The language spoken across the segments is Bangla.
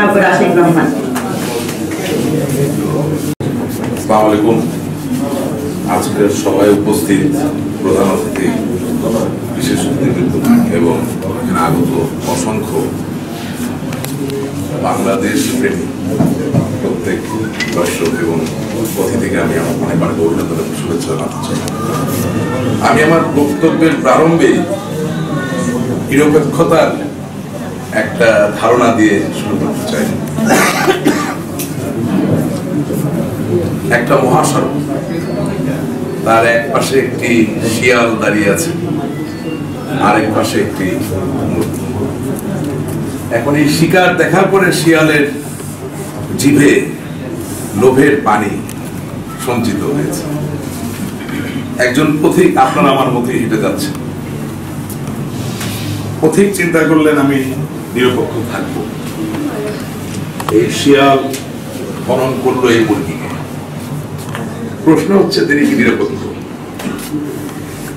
জনাব রাশিদ রহমান। আসসালামু আলাইকুম। আজকের সবাই উপস্থিত প্রধান অতিথি, বিশেষ অতিথিবৃন্দ এবং এখানে আগত অসংখ্য বাংলাদেশ প্রেমী প্রত্যেক দর্শক এবং অতিথিকে আমি আমার অনেক অভিনন্দন শুভেচ্ছা জানাতে চাই। আমি আমার বক্তব্যের প্রারম্ভে নিরপেক্ষতার একটা ধারণা দিয়ে শুরু করতে চাই। একটা মহাসড়ক, তার এক পাশে একটি শিয়াল দাঁড়িয়ে আছে, আরেক পাশে একটি মূর্তি। এখন এই শিকার দেখার পরে শিয়ালের জিভে লোভের পানি সঞ্চিত হয়েছে। একজন পথিক আপনার আমার মধ্যে হেঁটে যাচ্ছে। পথিক চিন্তা করলেন আমি নিরপেক্ষ থাকবো। এই শিয়াল হরণ করলো এই মুরগিকে। প্রশ্ন হচ্ছে তিনি কি নিরপেক্ষ?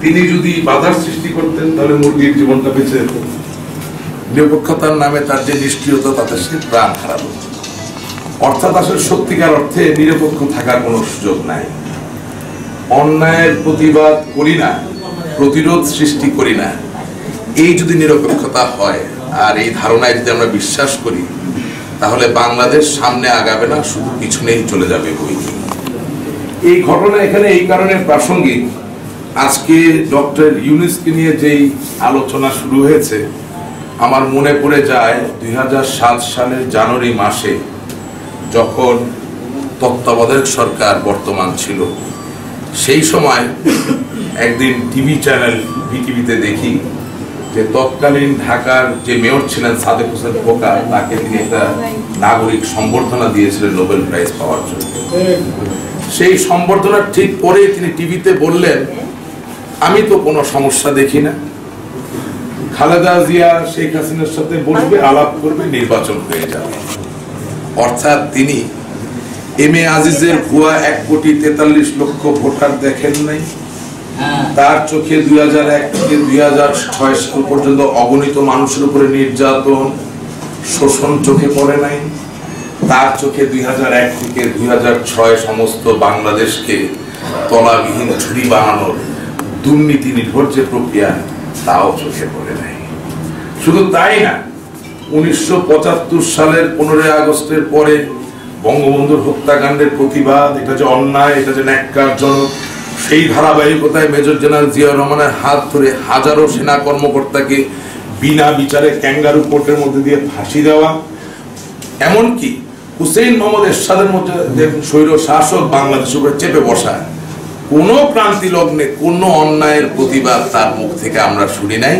তিনি যদি বাধার সৃষ্টি করতেন তাহলে মুরগির জীবনটা বেঁচে যেত। নিরপেক্ষতার নামে তার যে নিষ্ক্রিয়তা, তাতে সে প্রাণ হারালো। অর্থাৎ আসলে সত্যিকার অর্থে নিরপেক্ষ থাকার কোনো সুযোগ নাই। অন্যায়ের প্রতিবাদ করি না, প্রতিরোধ সৃষ্টি করি না, এই যদি নিরপেক্ষতা হয় আর এই ধারণায় যদি আমরা বিশ্বাস করি, তাহলে বাংলাদেশ সামনে আগাবে না, শুধু পিছনেই চলে যাবে বই। এই ঘটনা এখানে এই কারণে প্রাসঙ্গিক, আজকে ডক্টর ইউনূসকে নিয়ে যেই আলোচনা শুরু হয়েছে, আমার মনে পড়ে যায় 2007 সালের জানুয়ারি মাসে যখন তত্ত্বাবধায়ক সরকার বর্তমান ছিল। সেই সময় একদিন টিভি চ্যানেল বিটিভিতে দেখি যে তৎকালীন ঢাকার যে মেয়র ছিলেন সাদেক হোসেন খোকা, তাকে তিনি একটা নাগরিক সম্বর্ধনা দিয়েছিলেন নোবেল প্রাইজ পাওয়ার জন্য। সেই সম্বর্ধনার ঠিক পরে তিনি টিভিতে বললেন, আমি তো কোনো সমস্যা দেখি না, খালেদা জিয়া শেখ হাসিনার সাথে বসবে, আলাপ করবে, নির্বাচন হয়ে যাবে। অর্থাৎ তিনি এম এ আজিজের ভুয়া 1,43,00,000 ভোটার দেখেন নাই। তার চোখে 2001 থেকে 2006 সাল পর্যন্ত অগণিত মানুষের উপরে নির্যাতন, শোষণ চোখে পড়ে নাই। তার চোখে 2001 থেকে 2006 সমস্ত বাংলাদেশকে তলাবিহীন ঝুড়ি বানানোর দুর্নীতি নির্ভর যে প্রক্রিয়া, তাও চোখে পড়ে নাই। শুধু তাই না, 1975 সালের 15 আগস্টের পরে বঙ্গবন্ধুর হত্যাকাণ্ডের প্রতিবাদ, এটা যে অন্যায়, এটা যে ন্যাক্কারজনক, সেই ধারাবাহিকতায় মেজর জেনারেল জিয়াউর রহমানের হাত ধরে হাজারো সেনা কর্মকর্তাকে বিনা বিচারে ক্যাঙ্গারু কোর্টের মধ্যে দিয়ে ফাঁসি দেওয়া, এমনকি হুসেইন মোহাম্মদ এরশাদের মধ্যে স্বৈর শাসক বাংলাদেশের উপরে চেপে বসা, কোন ক্রান্তি লগ্নে কোন অন্যায়ের প্রতিবাদ তার মুখ থেকে আমরা শুনি নাই।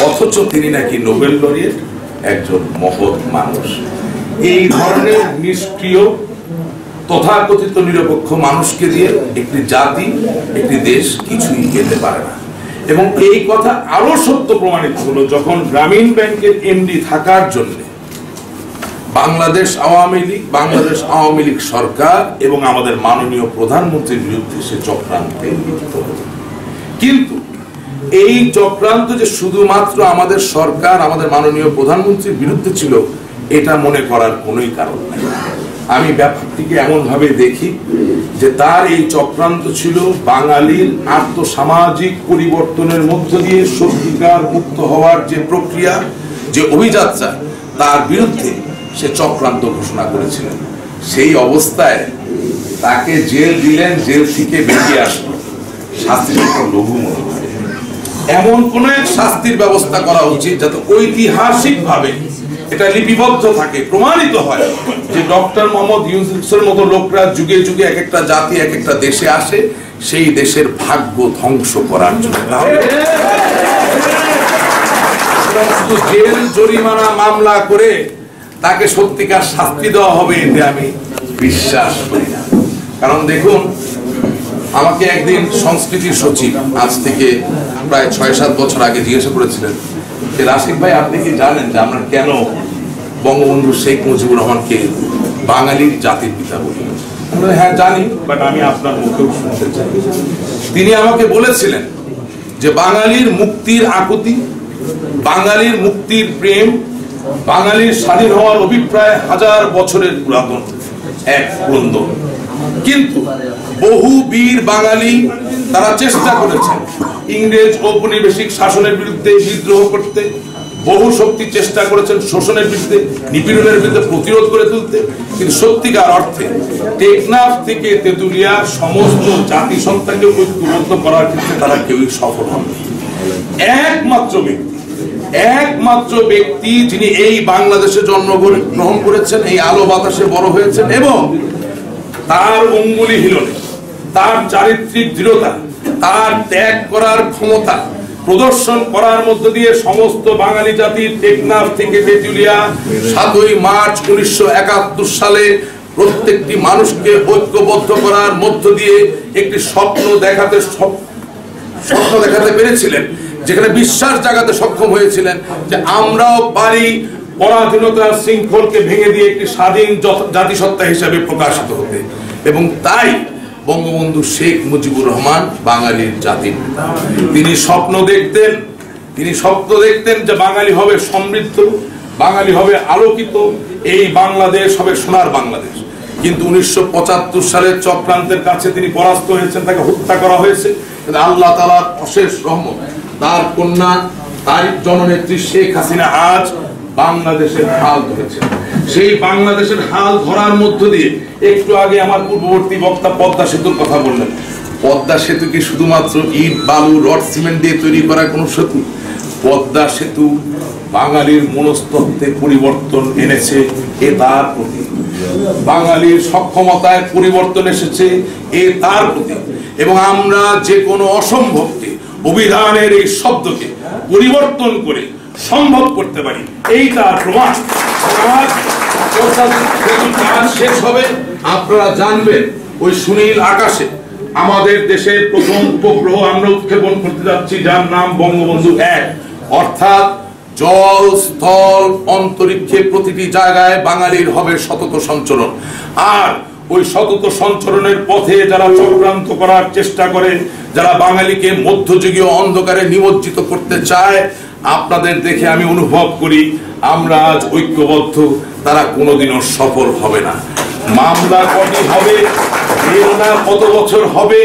অথচ তিনি নাকি নোবেল লরিয়েট, একজন মহৎ মানুষ। এই ধরনের নিষ্ক্রিয় তথাকথিত নিরপেক্ষ মানুষকে দিয়ে একটি জাতি, একটি দেশ কিছুই পেতে পারে না। এবং এই কথা আরো সত্য প্রমাণিত হলো যখন গ্রামীণ ব্যাংকের এমডি থাকার জন্য বাংলাদেশ আওয়ামী লীগ সরকার এবং আমাদের মাননীয় প্রধানমন্ত্রীর বিরুদ্ধে সে চক্রান্তে লিপ্ত হল। কিন্তু এই চক্রান্ত যে শুধুমাত্র আমাদের সরকার, আমাদের মাননীয় প্রধানমন্ত্রীর বিরুদ্ধে ছিল, এটা মনে করার কোনোই কারণ নেই। আমি ব্যাপারটিকে এমন ভাবে দেখি যে তার এই চক্রান্ত ছিল বাঙালির আর্থসামাজিক পরিবর্তনের মধ্য দিয়ে সত্যিকার মুক্ত হওয়ার যে প্রক্রিয়া, যে অভিযাত্রা, তার বিরুদ্ধে সে চক্রান্ত ঘোষণা করেছিলেন। সেই অবস্থায় তাকে জেল দিলেন, জেল থেকে বেরিয়ে আসলো, শাস্তিটা লঘু মনে হয়। এমন কোন এক শাস্তির ব্যবস্থা করা উচিত যাতে ঐতিহাসিক ভাবে এটা লিপিবদ্ধ থাকে, প্রমাণিত হয় যে ডক্টর মোহাম্মদ ইউনূসের মতো লোকরা যুগে যুগে এক একটা জাতি, এক একটা দেশে আসে সেই দেশের ভাগ্য ধ্বংস করার জন্য। জেল জরিমানা মামলা করে তাকে সত্যিকার শাস্তি দেওয়া হবে এতে আমি বিশ্বাস করি না। কারণ দেখুন, আমাকে একদিন সংস্কৃতি সচিব আজ থেকে প্রায় 6-7 বছর আগে জিজ্ঞাসা করেছিলেন যে রাশিদ ভাই, আপনি কি জানেন যে আমরা কেন বঙ্গবন্ধু শেখ মুজিবুর রহমানকে বাঙালির জাতির পিতা বলি? হ্যাঁ জানি, বাট আমি আপনার মুখেও শুনতে চাই। তিনি আমাকে বলেছিলেন যে বাঙালির মুক্তির আকুতি, বাঙালির মুক্তির প্রেম, বাঙালির স্বাধীন হওয়ার অভিপ্রায় 1000 বছরের পুরাতন এক ক্রন্দন। কিন্তু বহু বীর বাঙালি তারা চেষ্টা করেছেন ইংরেজ ঔপনিবেশিক শাসনের বিরুদ্ধে বিদ্রোহ করতে, বহু শক্তি চেষ্টা করেছেন শোষণের বিরুদ্ধে, নিপীড়নের বিরুদ্ধে প্রতিরোধ করে তুলতে, কিন্তু সত্যিকার অর্থে টেকনাফ থেকে তেঁতুলিয়া সমস্ত জাতিসত্তাকে ঐক্যবদ্ধ করার ক্ষেত্রে তারা কেউই সফল হননি। একমাত্র ব্যক্তি যিনি এই বাংলাদেশে জন্মগ্রহণ করেছেন, এই আলো বাতাসে বড় হয়েছেন এবং তার অঙ্গুলি হিলনে, তার চারিত্রিক দৃঢ়তা, তার ত্যাগ করার ক্ষমতা প্রদর্শন করার মধ্য দিয়ে সমস্ত বাঙালি জাতির টেকনাফ থেকে তেঁতুলিয়া 7ই মার্চ 1971 সালে প্রত্যেকটি মানুষকে ঐক্যবদ্ধ করার মধ্য দিয়ে একটি স্বপ্ন দেখাতে পেরেছিলেন, যেখানে বিশ্বাস জাগাতে সক্ষম হয়েছিলেন যে আমরাও পারি পরাধীনতার শৃঙ্খলকে ভেঙে দিয়ে একটি স্বাধীন জাতিসত্তা হিসেবে প্রকাশিত হতে। এবং তাই বঙ্গবন্ধু শেখ মুজিবুর রহমান বাঙালির জাতির পিতা। তিনি স্বপ্ন দেখতেন যে বাঙালি হবে সমৃদ্ধ, বাঙালি হবে আলোকিত, এই বাংলাদেশ হবে সোনার বাংলাদেশ। কিন্তু 1975 সালের চক্রান্তের কাছে তিনি পরাস্ত হয়েছেন, তাকে হত্যা করা হয়েছে। কিন্তু আল্লাহ তাআলার অশেষ রহমত, তার কন্যা, তার জননেত্রী শেখ হাসিনা আজ বাংলাদেশের হাল ধরেছেন। সেই বাংলাদেশের হাল ধরার মধ্য দিয়ে একটু আগে আমার পূর্ববর্তী বক্তা পদ্মা সেতুর কথা বললেন। পদ্মা সেতু কি শুধুমাত্র ইট, বালু, রড, সিমেন্ট দিয়ে তৈরি করা কোনো সেতু? পদ্মা সেতু বাঙালির মনস্তত্ত্বে পরিবর্তন এনেছে, এ তার প্রতি। বাঙালির সক্ষমতায় পরিবর্তন এসেছে, এ তার প্রতি। এবং আমরা যে কোনো অসম্ভবকে, অভিধানের এই শব্দকে পরিবর্তন করে সম্ভব করতে পারি, এই তার প্রমাণ। শেষ হবে, আপনারা জানবেন ওই সুনীল আকাশে আমাদের দেশের প্রথম উপগ্রহ আমরা উৎক্ষেপণ করতে যাচ্ছি, যার নাম বঙ্গবন্ধু 1। অর্থাৎ জল, স্থল, অন্তরিক্ষে প্রতিটি জায়গায় বাঙালির হবে সতত সঞ্চরণ। আর ওই সতত সঞ্চরণের পথে যারা চক্রান্ত করার চেষ্টা করে, যারা বাঙালিকে মধ্যযুগীয় অন্ধকারে নিমজ্জিত করতে চায়, আপনাদের দেখে আমি অনুভব করি আমরা আজ ঐক্যবদ্ধ, তারা কোনোদিনও সফল হবে না। মামলা কটি হবে, কত বছর হবে,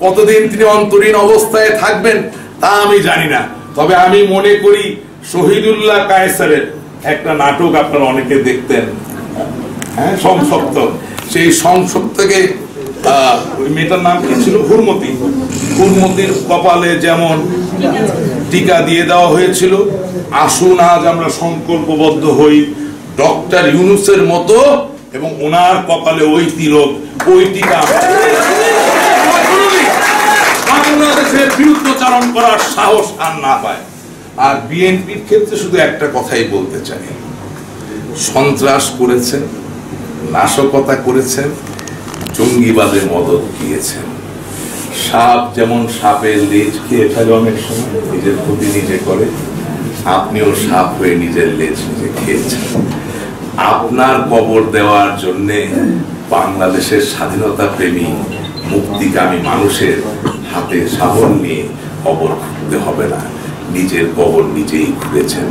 কতদিন তিনি অন্তরীণ অবস্থায় থাকবেন তা আমি জানি না। তবে আমি মনে করি শহীদুল্লাহ কায়সারের একটা নাটক আপনারা অনেকে দেখতেন, হ্যাঁ, সংসপ্ত। সেই সংসপ্তকে ওই মেয়েটার নাম কি ছিল, ফুরমতির কপালে যেমন টিকা দিয়ে দেওয়া হয়েছিল, আসুন আজ আমরা সংকল্পবদ্ধ হই ডক্টর ইউনূসের মতো, এবং ওনার কপালে ওই তিলক, ওই টিকা বাংলাদেশের বিরুদ্ধচারণ করার সাহস আর না পায়। আর বিএনপির ক্ষেত্রে শুধু একটা কথাই বলতে চাই, সন্ত্রাস করেছেন, নাশকতা করেছেন, জঙ্গিবাদে মদত দিয়েছেন। সাপ যেমন সাপের লেজ খেয়ে ফেলে, অনেক সময় নিজের ক্ষতি নিজে করে, আপনিও সাপ হয়ে নিজের লেজ নিজে খেয়েছেন। আপনার কবর দেওয়ার জন্যে বাংলাদেশের স্বাধীনতা প্রেমী মুক্তিকামী মানুষের হাতে শাবল নিয়ে কবর খুঁড়তে হবে না, নিজের কবর নিজেই খুঁড়েছেন।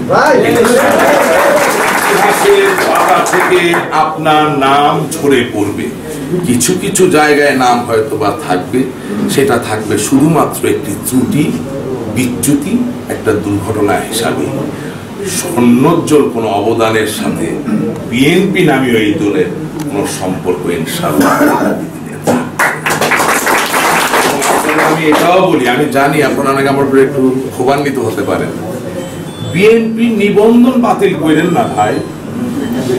থেকে আপনার নাম ঝরে পড়বে, কিছু কিছু জায়গায় নাম হয়তো বা থাকবে, সেটা থাকবে শুধুমাত্র একটি ত্রুটি, বিচ্যুতি, একটা দুর্ঘটনা হিসাবে। স্বর্ণোজ্জ্বল কোনো অবদানের সাথে বিএনপি নামীয় এই দলের কোনো সম্পর্ক ইনশাআল্লাহ। আমি এটাও বলি, আমি জানি আপনারা নাকি আমার উপরে একটু ক্ষোভান্বিত হতে পারেন, বিএনপি নিবন্ধন বাতিল করেন না ভাই,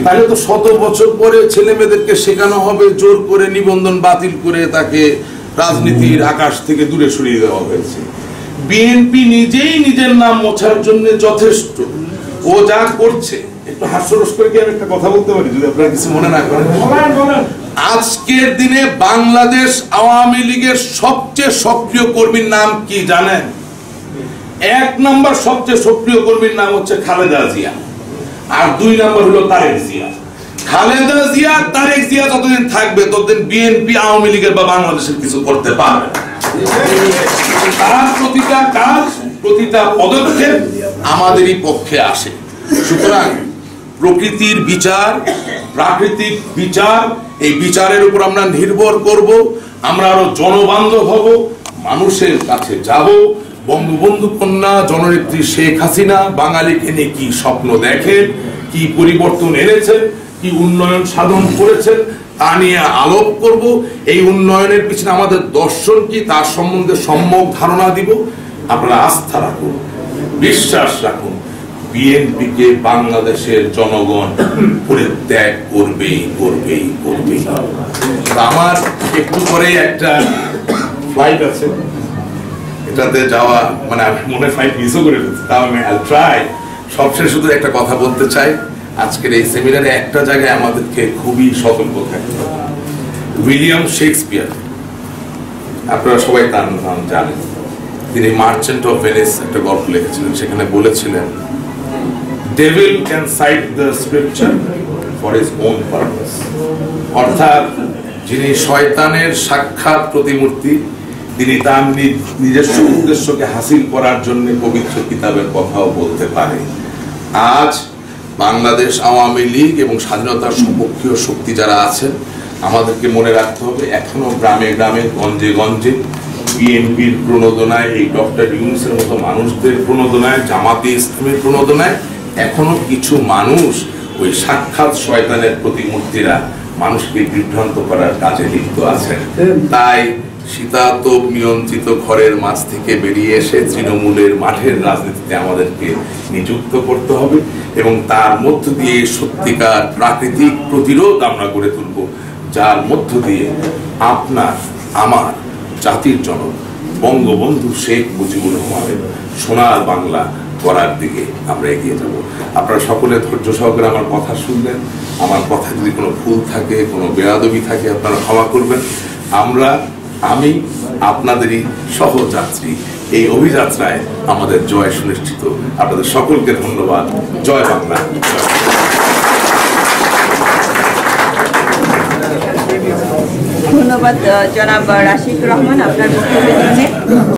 তাহলে তো 100 বছর পরে ছেলে মেয়েদেরকে শেখানো হবে জোর করে নিবন্ধন বাতিল করে তাকে রাজনীতির আকাশ থেকে দূরে সরিয়ে দেওয়া হয়েছে। বিএনপি নিজেই নিজের নাম মোছার জন্য যথেষ্ট। ও যা করছে, একটু হাস্যরস করে কি আমি একটা কথা বলতে পারি, যদি আপনারা কিছু মনে না করেন? আজকের দিনে বাংলাদেশ আওয়ামী লীগের সবচেয়ে সক্রিয় কর্মীর নাম কি জানেন? 1 নম্বর সবচেয়ে সক্রিয় কর্মীর নাম হচ্ছে খালেদা জিয়া, আর 2 নম্বর হলো তারেক জিয়া। খালেদা জিয়া, তারেক জিয়া যতদিন থাকবে ততদিন বিএনপি আওয়ামী লীগের বা বাংলাদেশের কিছু করতে পারবে না। তার প্রতিটা কাজ, প্রতিটা পদক্ষেপ আমাদেরই পক্ষে আসে। সুতরাং প্রকৃতির বিচার, প্রাকৃতিক বিচার, এই বিচারের উপর আমরা নির্ভর করব। আমরা আরো জনবান্ধব হব, মানুষের কাছে যাব। বঙ্গবন্ধু কন্যা জননেত্রী শেখ হাসিনা বাঙালিকে নিয়ে কি স্বপ্ন দেখেন, কি পরিবর্তন এনেছেন, কি উন্নয়ন সাধন করেছেন তা নিয়ে আলোপ করব। এই উন্নয়নের পিছনে আমাদের দর্শন কি তার সম্বন্ধে সম্যক ধারণা দিব। আপনারা আস্থা রাখুন, বিশ্বাস রাখুন, বিএনপিকে বাংলাদেশের জনগণ পরিত্যাগ করবেই করবেই করবেই। আমার একটু পরে একটা ফ্লাইট আছে, এটাতে যাওয়া মানে আমি মনে ফ্লাইট মিসও করে ফেলছি, তাও আমি ট্রাই। সবশেষে শুধু একটা কথা বলতে চাই, আজকের এই সেমিনারে একটা জায়গায় আমাদেরকে খুবই সতর্ক থাকতে হবে। উইলিয়াম শেক্সপিয়ার, আপনারা সবাই তার নাম জানেন, তিনি মার্চেন্ট অফ ভেনিস একটা গল্প লিখেছিলেন, সেখানে বলেছিলেন devil can cite the scripture for his own purpose. অর্থাৎ যিনি শয়তানের সাক্ষাৎ প্রতিমূর্তি, তিনি তার নিজস্ব উদ্দেশ্যকে হাসিল করার জন্য পবিত্র কিতাবের কথাও বলতে পারে। আজ বাংলাদেশ আওয়ামী লীগ এবং স্বাধীনতার সপক্ষীয় শক্তি যারা আছেন, আমাদেরকে মনে রাখতে হবে এখনো গ্রামে গ্রামে গঞ্জে গঞ্জে বিএনপির প্রণোদনায়, এই ডক্টর ইউনূসের মতো মানুষদের প্রণোদনায়, জামাতে ইসলামের প্রণোদনায় এখনো কিছু মানুষ ওই সাক্ষাৎ শয়তানের প্রতিমূর্তিরা মানুষকে বিভ্রান্ত করার কাজে লিপ্ত আছেন। তাই শীতাতপ নিয়ন্ত্রিত ঘরের মাঝ থেকে বেরিয়ে এসে তৃণমূলের মাঠের রাজনীতিতে আমাদেরকে নিযুক্ত করতে হবে এবং তার মধ্য দিয়ে সত্যিকার প্রাকৃতিক প্রতিরোধ আমরা গড়ে তুলব, যার মধ্য দিয়ে আপনার আমার জাতির জনক বঙ্গবন্ধু শেখ মুজিবুর রহমানের সোনার বাংলা করার দিকে আমরা এগিয়ে যাব। আপনারা সকলে ধৈর্য সহকারে আমার কথা শুনবেন। আমার কথা যদি কোনো ভুল থাকে, কোনো বেয়াদবি থাকে, আপনারা ক্ষমা করবেন। আমি আপনাদেরই সহযাত্রী, এই অভিযাত্রায় আমাদের জয় সুনিশ্চিত। আপনাদের সকলকে ধন্যবাদ। জয় বাংলা। ধন্যবাদ জনাব রাশিদুর রহমান আপনার বক্তব্যের জন্য।